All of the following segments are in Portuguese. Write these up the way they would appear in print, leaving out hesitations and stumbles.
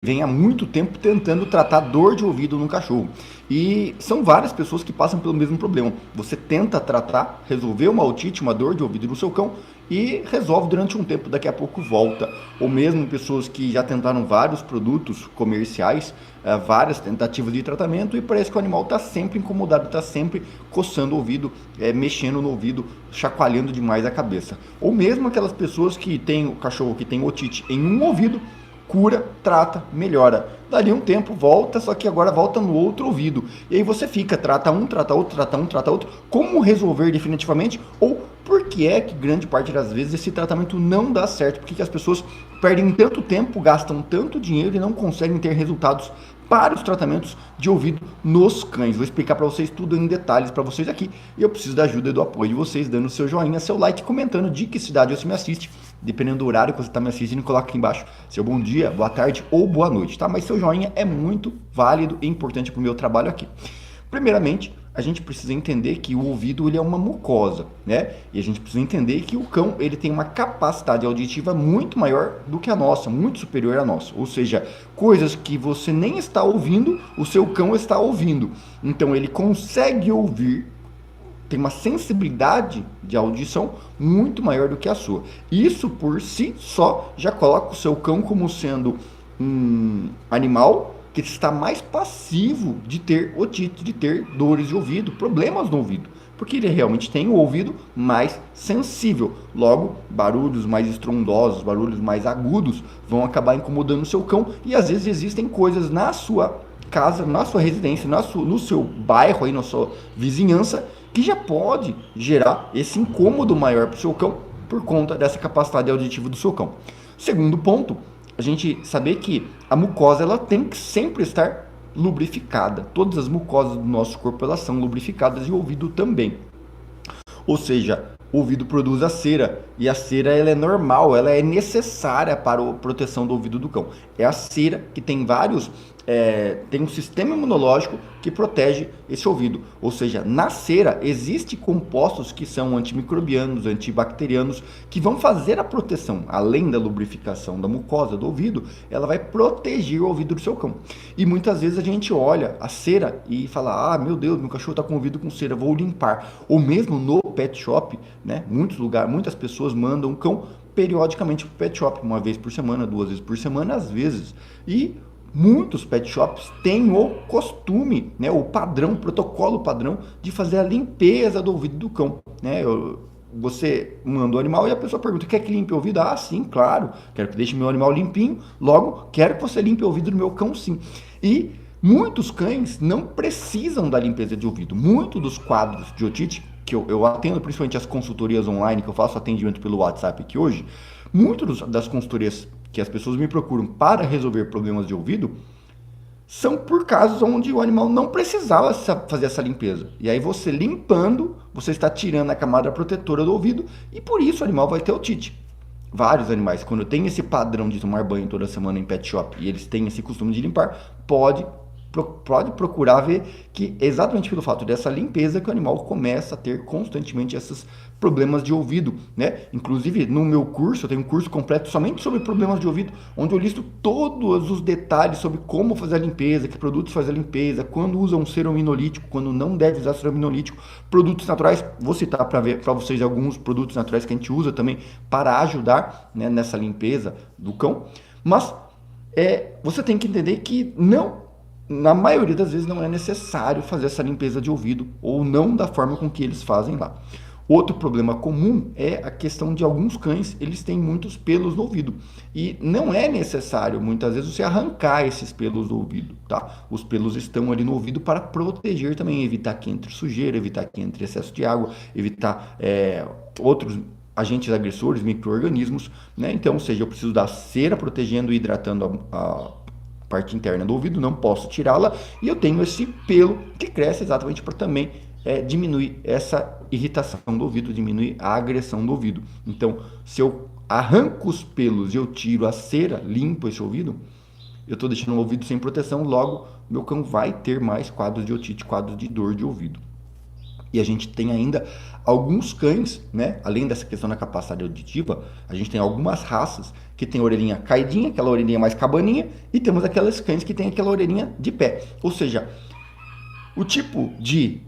vem há muito tempo tentando tratar dor de ouvido no cachorro. E são várias pessoas que passam pelo mesmo problema. Você tenta tratar, resolver uma otite, uma dor de ouvido no seu cão e resolve durante um tempo, daqui a pouco volta. Ou mesmo pessoas que já tentaram vários produtos comerciais, várias tentativas de tratamento e parece que o animal está sempre incomodado, está sempre coçando o ouvido, mexendo no ouvido, chacoalhando demais a cabeça. Ou mesmo aquelas pessoas que têm o cachorro que tem otite em um ouvido, cura, trata, melhora. Dali um tempo volta, só que agora volta no outro ouvido. E aí você fica, trata um, trata outro, trata um, trata outro. Como resolver definitivamente? Ou por que é que grande parte das vezes esse tratamento não dá certo? Por que as pessoas perdem tanto tempo, gastam tanto dinheiro e não conseguem ter resultados para os tratamentos de ouvido nos cães? Vou explicar para vocês tudo em detalhes para vocês aqui. E eu preciso da ajuda e do apoio de vocês, dando seu joinha, seu like, comentando de que cidade você me assiste. Dependendo do horário que você está me assistindo, coloca aqui embaixo seu bom dia, boa tarde ou boa noite, tá? Mas seu joinha é muito válido e importante para o meu trabalho aqui. Primeiramente, a gente precisa entender que o ouvido ele é uma mucosa, né? E a gente precisa entender que o cão ele tem uma capacidade auditiva muito maior do que a nossa, muito superior à nossa. Ou seja, coisas que você nem está ouvindo, o seu cão está ouvindo. Então ele consegue ouvir, tem uma sensibilidade de audição muito maior do que a sua. Isso por si só já coloca o seu cão como sendo um animal que está mais passivo de ter otite, de ter dores de ouvido, problemas no ouvido, porque ele realmente tem o ouvido mais sensível. Logo, barulhos mais estrondosos, barulhos mais agudos vão acabar incomodando o seu cão e às vezes existem coisas na sua casa, na sua residência, no seu bairro, aí, na sua vizinhança, que já pode gerar esse incômodo maior para o seu cão por conta dessa capacidade auditiva do seu cão. Segundo ponto, a gente saber que a mucosa ela tem que sempre estar lubrificada. Todas as mucosas do nosso corpo elas são lubrificadas e o ouvido também. Ou seja, o ouvido produz a cera e a cera ela é normal, ela é necessária para a proteção do ouvido do cão. É a cera que tem tem um sistema imunológico que protege esse ouvido. Ou seja, na cera existem compostos que são antimicrobianos, antibacterianos, que vão fazer a proteção. Além da lubrificação da mucosa do ouvido, ela vai proteger o ouvido do seu cão. E muitas vezes a gente olha a cera e fala, meu Deus, meu cachorro está com o ouvido com cera, vou limpar. Ou mesmo no pet shop, né? Muitas pessoas mandam o cão periodicamente para o pet shop, uma vez por semana, 2 vezes por semana, às vezes. E muitos pet shops têm o costume, né, o padrão, o protocolo padrão de fazer a limpeza do ouvido do cão, né? Você manda o animal e a pessoa pergunta, quer que limpe o ouvido? Ah, sim, claro, quero que deixe meu animal limpinho, logo, quero que você limpe o ouvido do meu cão, sim. E muitos cães não precisam da limpeza de ouvido. Muitos dos quadros de otite, que eu atendo, principalmente as consultorias online, que eu faço atendimento pelo WhatsApp aqui hoje, muitas das consultorias que as pessoas me procuram para resolver problemas de ouvido são por casos onde o animal não precisava fazer essa limpeza. E aí você limpando, você está tirando a camada protetora do ouvido e por isso o animal vai ter otite. Vários animais, quando tem esse padrão de tomar banho toda semana em pet shop e eles têm esse costume de limpar, pode procurar ver que exatamente pelo fato dessa limpeza que o animal começa a ter constantemente esses problemas de ouvido, né? Inclusive no meu curso, eu tenho um curso completo somente sobre problemas de ouvido, onde eu listo todos os detalhes sobre como fazer a limpeza, que produtos fazer a limpeza, quando usa um cerominolítico, quando não deve usar cerominolítico, produtos naturais, vou citar para vocês alguns produtos naturais que a gente usa também para ajudar, né, nessa limpeza do cão, mas você tem que entender que na maioria das vezes não é necessário fazer essa limpeza de ouvido ou não da forma com que eles fazem lá. Outro problema comum é a questão de alguns cães, eles têm muitos pelos no ouvido e não é necessário muitas vezes você arrancar esses pelos do ouvido, tá? Os pelos estão ali no ouvido para proteger também, evitar que entre sujeira, evitar que entre excesso de água, evitar outros agentes agressores, micro-organismos, né? Então, ou seja, eu preciso da cera protegendo e hidratando a parte interna do ouvido, não posso tirá-la, e eu tenho esse pelo que cresce exatamente para também diminuir essa irritação do ouvido, diminuir a agressão do ouvido. Então, se eu arranco os pelos e eu tiro a cera, limpo esse ouvido, eu estou deixando o ouvido sem proteção, logo meu cão vai ter mais quadros de otite, quadros de dor de ouvido. E a gente tem ainda alguns cães, né? Além dessa questão da capacidade auditiva, a gente tem algumas raças que tem a orelhinha caidinha, aquela orelhinha mais cabaninha, e temos aquelas cães que tem aquela orelhinha de pé. Ou seja, o tipo de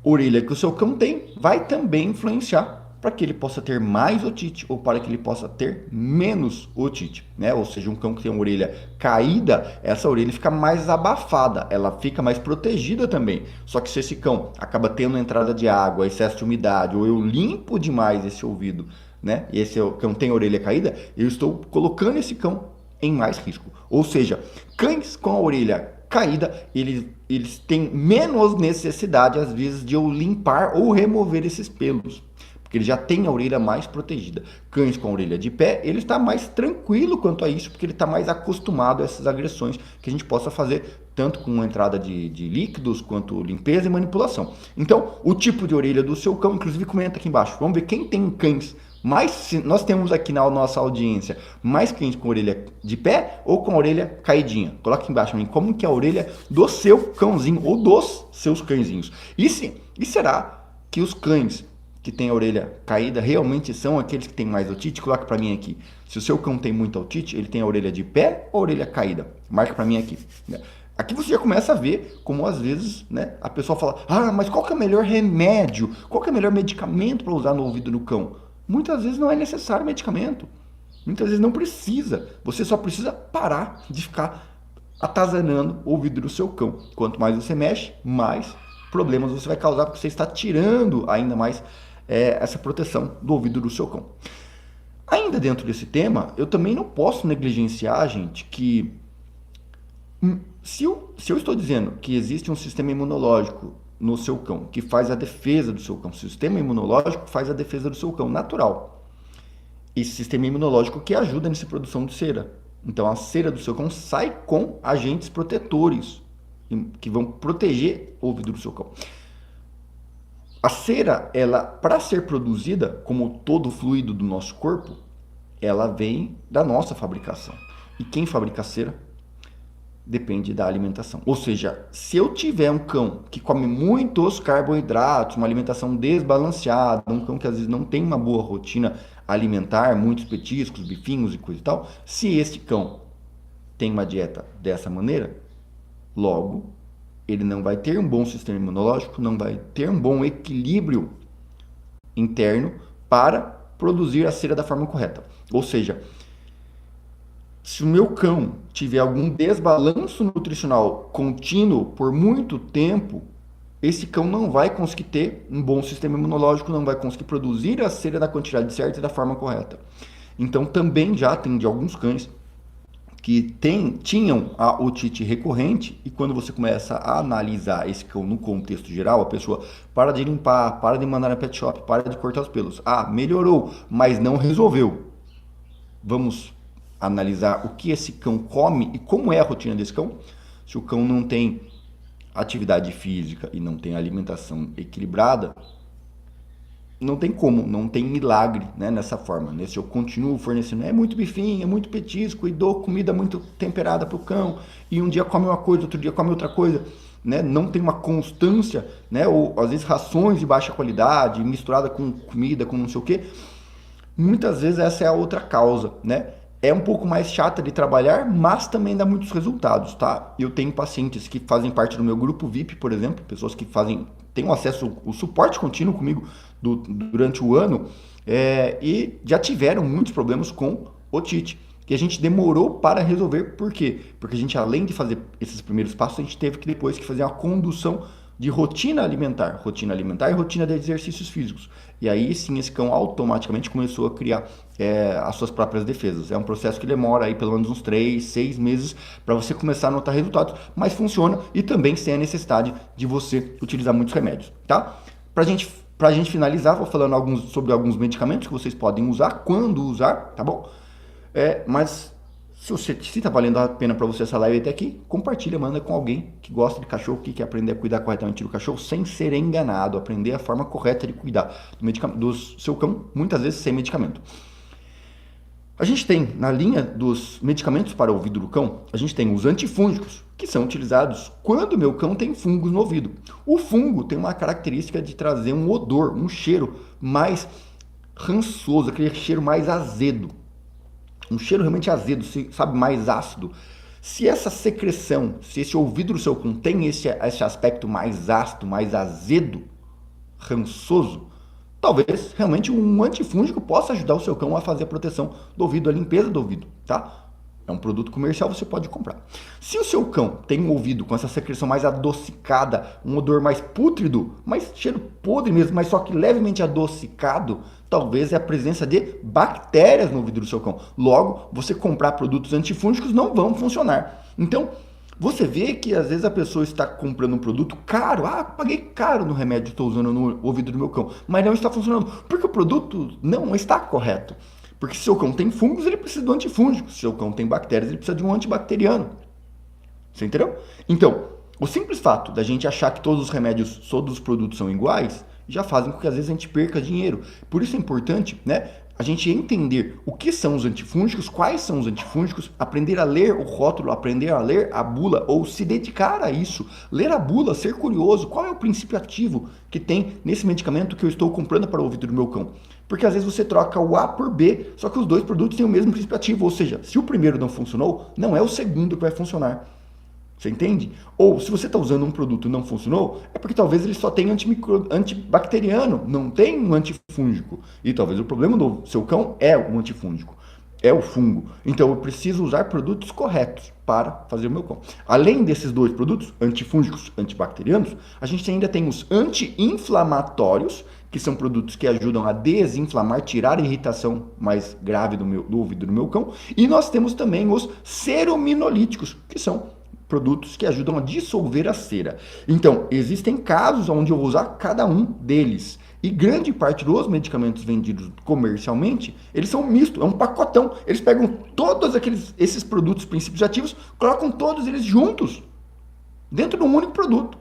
orelha que o seu cão tem vai também influenciar para que ele possa ter mais otite ou para que ele possa ter menos otite, né? Ou seja, um cão que tem uma orelha caída, essa orelha fica mais abafada, ela fica mais protegida também. Só que se esse cão acaba tendo entrada de água, excesso de umidade, ou eu limpo demais esse ouvido, né? E esse cão tem a orelha caída, eu estou colocando esse cão em mais risco. Ou seja, cães com a orelha caída, eles têm menos necessidade, às vezes, de eu limpar ou remover esses pelos, porque ele já tem a orelha mais protegida. Cães com a orelha de pé, ele está mais tranquilo quanto a isso, porque ele está mais acostumado a essas agressões que a gente possa fazer, tanto com entrada de líquidos, quanto limpeza e manipulação. Então, o tipo de orelha do seu cão, inclusive comenta aqui embaixo. Vamos ver quem tem cães mais, nós temos aqui na nossa audiência mais cães com orelha de pé ou com a orelha caidinha. Coloca aqui embaixo como que é a orelha do seu cãozinho ou dos seus cãezinhos. E será que os cães que têm a orelha caída realmente são aqueles que têm mais otite? Coloca para mim aqui. Se o seu cão tem muita otite, ele tem a orelha de pé ou a orelha caída? Marca para mim aqui. Aqui você já começa a ver como às vezes, né, a pessoa fala: ah, mas qual que é o melhor remédio? Qual que é o melhor medicamento para usar no ouvido do cão? Muitas vezes não é necessário medicamento. Muitas vezes não precisa. Você só precisa parar de ficar atazanando o ouvido do seu cão. Quanto mais você mexe, mais problemas você vai causar, porque você está tirando ainda mais essa proteção do ouvido do seu cão. Ainda dentro desse tema, eu também não posso negligenciar, gente, que se eu estou dizendo que existe um sistema imunológico no seu cão, que faz a defesa do seu cão. O sistema imunológico faz a defesa do seu cão, natural. Esse sistema imunológico que ajuda nessa produção de cera. Então, a cera do seu cão sai com agentes protetores, que vão proteger o ouvido do seu cão. A cera, ela, para ser produzida, como todo fluido do nosso corpo, ela vem da nossa fabricação. E quem fabrica a cera? Depende da alimentação. Ou seja, se eu tiver um cão que come muitos carboidratos, uma alimentação desbalanceada, um cão que às vezes não tem uma boa rotina alimentar, muitos petiscos, bifinhos e coisa e tal, se este cão tem uma dieta dessa maneira, logo ele não vai ter um bom sistema imunológico, não vai ter um bom equilíbrio interno para produzir a cera da forma correta. Ou seja, se o meu cão tiver algum desbalanço nutricional contínuo por muito tempo, esse cão não vai conseguir ter um bom sistema imunológico, não vai conseguir produzir a cera na quantidade certa e da forma correta. Então, também já tem de alguns cães que tinham a otite recorrente, e quando você começa a analisar esse cão no contexto geral, a pessoa para de limpar, para de mandar na pet shop, para de cortar os pelos. Ah, melhorou, mas não resolveu. Vamos analisar o que esse cão come e como é a rotina desse cão. Se o cão não tem atividade física e não tem alimentação equilibrada, não tem como, não tem milagre, né, nessa forma. Né? Se eu continuo fornecendo, é muito bifinho, é muito petisco, e dou comida muito temperada para o cão, e um dia come uma coisa, outro dia come outra coisa, né? Não tem uma constância, né? Ou às vezes rações de baixa qualidade, misturada com comida, com não sei o quê. Muitas vezes essa é a outra causa, né? É um pouco mais chata de trabalhar, mas também dá muitos resultados, tá? Eu tenho pacientes que fazem parte do meu grupo VIP, por exemplo, pessoas que têm acesso, o suporte contínuo comigo durante o ano, e já tiveram muitos problemas com otite, que a gente demorou para resolver. Por quê? Porque a gente, além de fazer esses primeiros passos, a gente teve que depois fazer uma condução de rotina alimentar e rotina de exercícios físicos. E aí sim esse cão automaticamente começou a criar as suas próprias defesas. É um processo que demora aí pelo menos uns 3, 6 meses para você começar a notar resultados, mas funciona, e também sem a necessidade de você utilizar muitos remédios, tá? Pra gente finalizar, vou falando sobre alguns medicamentos que vocês podem usar, quando usar, tá bom? Mas se tá valendo a pena para você essa live até aqui, compartilha, manda com alguém que gosta de cachorro, que quer aprender a cuidar corretamente do cachorro sem ser enganado, aprender a forma correta de cuidar do seu cão, muitas vezes sem medicamento. A gente tem, na linha dos medicamentos para o ouvido do cão, a gente tem os antifúngicos, que são utilizados quando o meu cão tem fungos no ouvido. O fungo tem uma característica de trazer um odor, um cheiro mais rançoso, aquele cheiro mais azedo. Um cheiro realmente azedo, sabe, mais ácido. Se essa secreção, se esse ouvido do seu cão tem esse aspecto mais ácido, mais azedo, rançoso, talvez realmente um antifúngico possa ajudar o seu cão a fazer a proteção do ouvido, a limpeza do ouvido, tá? É um produto comercial, você pode comprar. Se o seu cão tem um ouvido com essa secreção mais adocicada, um odor mais pútrido, mais cheiro podre mesmo, mas só que levemente adocicado, talvez é a presença de bactérias no ouvido do seu cão. Logo, você comprar produtos antifúngicos não vão funcionar. Então, você vê que às vezes a pessoa está comprando um produto caro, paguei caro no remédio que estou usando no ouvido do meu cão, mas não está funcionando, porque o produto não está correto. Porque se o seu cão tem fungos, ele precisa de um antifúngico. Se o seu cão tem bactérias, ele precisa de um antibacteriano. Você entendeu? Então, o simples fato da gente achar que todos os remédios, todos os produtos são iguais, já fazem com que às vezes a gente perca dinheiro. Por isso é importante, né, a gente entender o que são os antifúngicos, quais são os antifúngicos, aprender a ler o rótulo, aprender a ler a bula ou se dedicar a isso. Ler a bula, ser curioso, qual é o princípio ativo que tem nesse medicamento que eu estou comprando para o ouvido do meu cão. Porque às vezes você troca o A por B, só que os dois produtos têm o mesmo princípio ativo, ou seja, se o primeiro não funcionou, não é o segundo que vai funcionar. Você entende? Ou se você está usando um produto e não funcionou, é porque talvez ele só tem antibacteriano, não tem um antifúngico. E talvez o problema do seu cão é o antifúngico, é o fungo. Então eu preciso usar produtos corretos para fazer o meu cão. Além desses dois produtos, antifúngicos, antibacterianos, a gente ainda tem os anti-inflamatórios, que são produtos que ajudam a desinflamar, tirar a irritação mais grave do ouvido do meu cão. E nós temos também os cerominolíticos, que são produtos que ajudam a dissolver a cera. Então, existem casos onde eu vou usar cada um deles. E grande parte dos medicamentos vendidos comercialmente, eles são mistos, é um pacotão. Eles pegam todos esses produtos princípios ativos, colocam todos eles juntos, dentro de um único produto.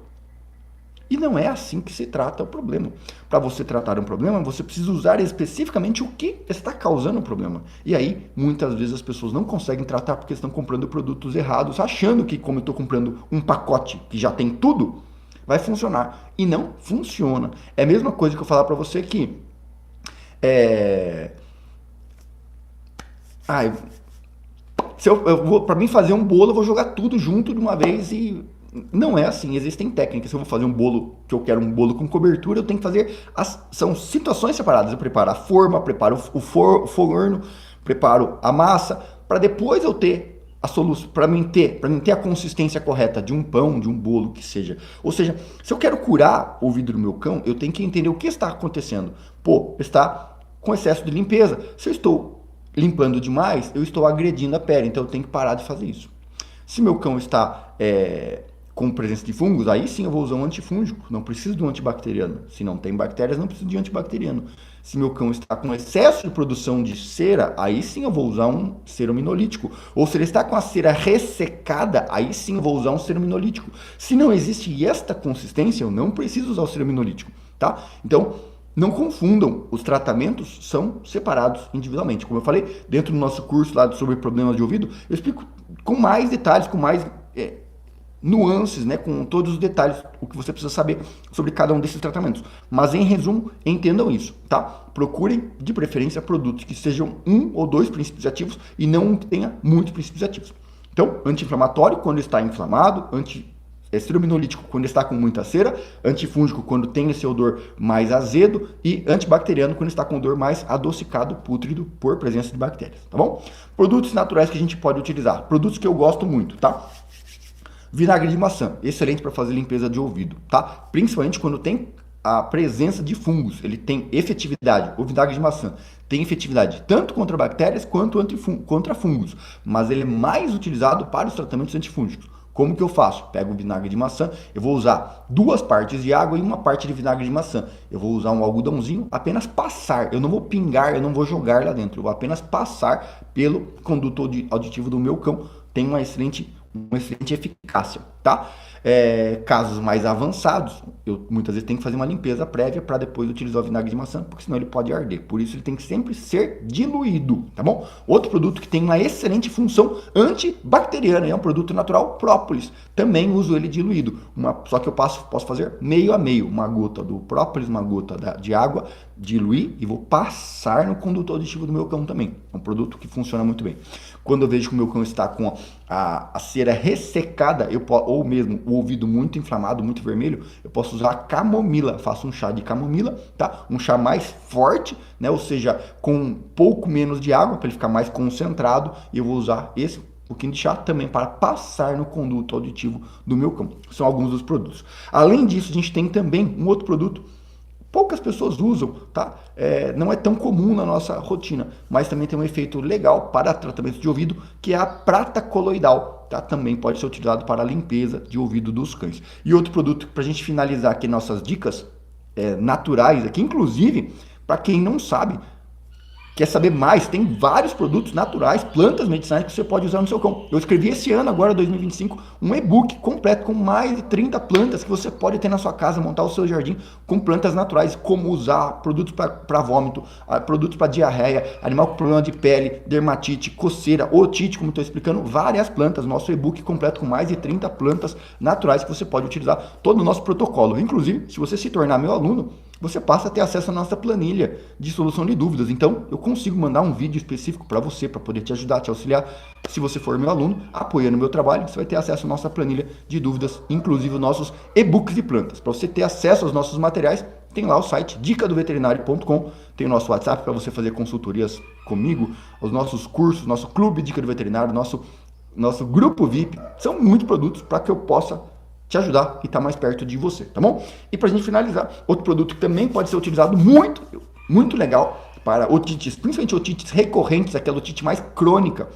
E não é assim que se trata o problema. Para você tratar um problema, você precisa usar especificamente o que está causando o problema. E aí, muitas vezes as pessoas não conseguem tratar porque estão comprando produtos errados, achando que como eu estou comprando um pacote que já tem tudo, vai funcionar. E não funciona. É a mesma coisa que eu falar para você que para mim fazer um bolo, eu vou jogar tudo junto de uma vez e não é assim, existem técnicas. Se eu vou fazer um bolo, que eu quero um bolo com cobertura, eu tenho que fazer, são situações separadas. Eu preparo a forma, preparo o forno, preparo a massa, para depois eu ter a solução, para mim ter a consistência correta de um pão, de um bolo, que seja. Ou seja, se eu quero curar o ouvido do meu cão, eu tenho que entender o que está acontecendo. Está com excesso de limpeza. Se eu estou limpando demais, eu estou agredindo a pele, então eu tenho que parar de fazer isso. Se meu cão está com presença de fungos, aí sim eu vou usar um antifúngico, não preciso de um antibacteriano. Se não tem bactérias, não preciso de um antibacteriano. Se meu cão está com excesso de produção de cera, aí sim eu vou usar um cerominolítico. Ou se ele está com a cera ressecada, aí sim eu vou usar um cerominolítico. Se não existe esta consistência, eu não preciso usar o cerominolítico, tá? Então, não confundam, os tratamentos são separados individualmente. Como eu falei, dentro do nosso curso lá sobre problemas de ouvido, eu explico com mais detalhes, com mais nuances, né, com todos os detalhes, o que você precisa saber sobre cada um desses tratamentos. Mas, em resumo, entendam isso, tá? Procurem, de preferência, produtos que sejam um ou dois princípios ativos e não um que tenha muitos princípios ativos. Então, anti-inflamatório quando está inflamado, cerominolítico quando está com muita cera, antifúngico quando tem esse odor mais azedo e antibacteriano quando está com odor mais adocicado, pútrido, por presença de bactérias, tá bom? Produtos naturais que a gente pode utilizar, produtos que eu gosto muito, tá? Vinagre de maçã, excelente para fazer limpeza de ouvido, tá? Principalmente quando tem a presença de fungos, ele tem efetividade. O vinagre de maçã tem efetividade tanto contra bactérias quanto contra fungos, mas ele é mais utilizado para os tratamentos antifúngicos. Como que eu faço? Pego o vinagre de maçã, eu vou usar 2 partes de água e 1 parte de vinagre de maçã. Eu vou usar um algodãozinho, apenas passar. Eu não vou pingar, eu não vou jogar lá dentro. Eu vou apenas passar pelo conduto auditivo do meu cão. Tem uma excelente uma excelente eficácia, tá? Casos mais avançados, eu muitas vezes tenho que fazer uma limpeza prévia para depois utilizar o vinagre de maçã, porque senão ele pode arder. Por isso ele tem que sempre ser diluído, tá bom? Outro produto que tem uma excelente função antibacteriana, é um produto natural, própolis. Também uso ele diluído, só que eu posso fazer meio a meio, uma gota do própolis, uma gota de água, diluir e vou passar no conduto auditivo do meu cão também. É um produto que funciona muito bem. Quando eu vejo que o meu cão está com a cera ressecada, ou mesmo o ouvido muito inflamado, muito vermelho, eu posso usar a camomila. Faço um chá de camomila, tá? Um chá mais forte, né? Ou seja, com um pouco menos de água, para ele ficar mais concentrado. E eu vou usar esse pouquinho de chá também para passar no conduto auditivo do meu cão. São alguns dos produtos. Além disso, a gente tem também um outro produto. Poucas pessoas usam, tá? Não é tão comum na nossa rotina, mas também tem um efeito legal para tratamento de ouvido, que é a prata coloidal, tá? Também pode ser utilizado para a limpeza de ouvido dos cães. E outro produto, para a gente finalizar aqui nossas dicas naturais, aqui, inclusive, para quem não sabe, quer saber mais, tem vários produtos naturais, plantas medicinais que você pode usar no seu cão. Eu escrevi esse ano, agora 2025, um e-book completo com mais de 30 plantas que você pode ter na sua casa, montar o seu jardim com plantas naturais, como usar, produtos para vômito, produtos para diarreia, animal com problema de pele, dermatite, coceira, otite, como estou explicando, várias plantas. Nosso e-book completo com mais de 30 plantas naturais que você pode utilizar, todo o nosso protocolo. Inclusive, se você se tornar meu aluno, você passa a ter acesso à nossa planilha de solução de dúvidas. Então, eu consigo mandar um vídeo específico para você, para poder te ajudar, te auxiliar. Se você for meu aluno, apoiando o meu trabalho, você vai ter acesso à nossa planilha de dúvidas, inclusive os nossos e-books de plantas. Para você ter acesso aos nossos materiais, tem lá o site dicadoveterinário.com, tem o nosso WhatsApp para você fazer consultorias comigo, os nossos cursos, nosso clube Dica do Veterinário, nosso grupo VIP. São muitos produtos para que eu possa te ajudar e estar mais perto de você, tá bom? E pra gente finalizar, outro produto que também pode ser utilizado muito, muito legal para otites, principalmente otites recorrentes, aquela otite mais crônica,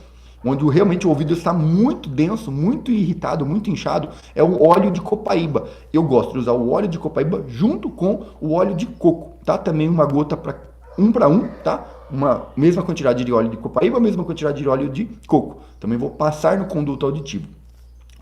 onde realmente o ouvido está muito denso, muito irritado, muito inchado, é o óleo de copaíba. Eu gosto de usar o óleo de copaíba junto com o óleo de coco, tá? Também uma gota para um, tá? Uma mesma quantidade de óleo de copaíba, mesma quantidade de óleo de coco. Também vou passar no conduto auditivo.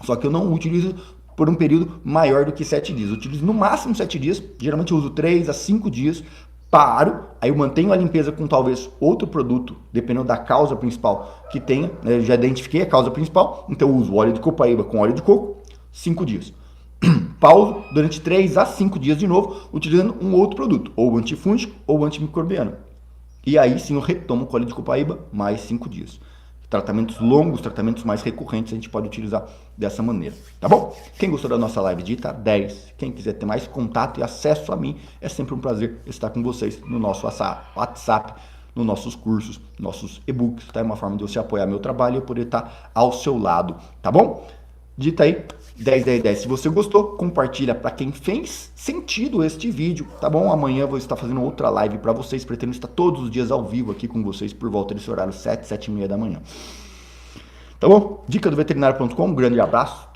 Só que eu não utilizo por um período maior do que 7 dias. Eu utilizo no máximo 7 dias, geralmente eu uso 3 a 5 dias, paro, aí eu mantenho a limpeza com talvez outro produto, dependendo da causa principal que tenha, né? Eu já identifiquei a causa principal, então eu uso óleo de copaíba com óleo de coco, 5 dias. Pauso durante 3 a 5 dias de novo, utilizando um outro produto, ou antifúngico ou antimicrobiano. E aí sim eu retomo com óleo de copaíba, mais 5 dias. Tratamentos longos, tratamentos mais recorrentes, a gente pode utilizar dessa maneira, tá bom? Quem gostou da nossa live, digita 10. Quem quiser ter mais contato e acesso a mim, é sempre um prazer estar com vocês no nosso WhatsApp, nos nossos cursos, nossos e-books, tá? É uma forma de você apoiar meu trabalho e eu poder estar ao seu lado, tá bom? Digita aí 10, 10, 10. Se você gostou, compartilha para quem fez sentido este vídeo, tá bom? Amanhã eu vou estar fazendo outra live para vocês. Pretendo estar todos os dias ao vivo aqui com vocês por volta desse horário, 7, 7 e meia da manhã. Tá bom? Dica do veterinário.com, um grande abraço, tchau.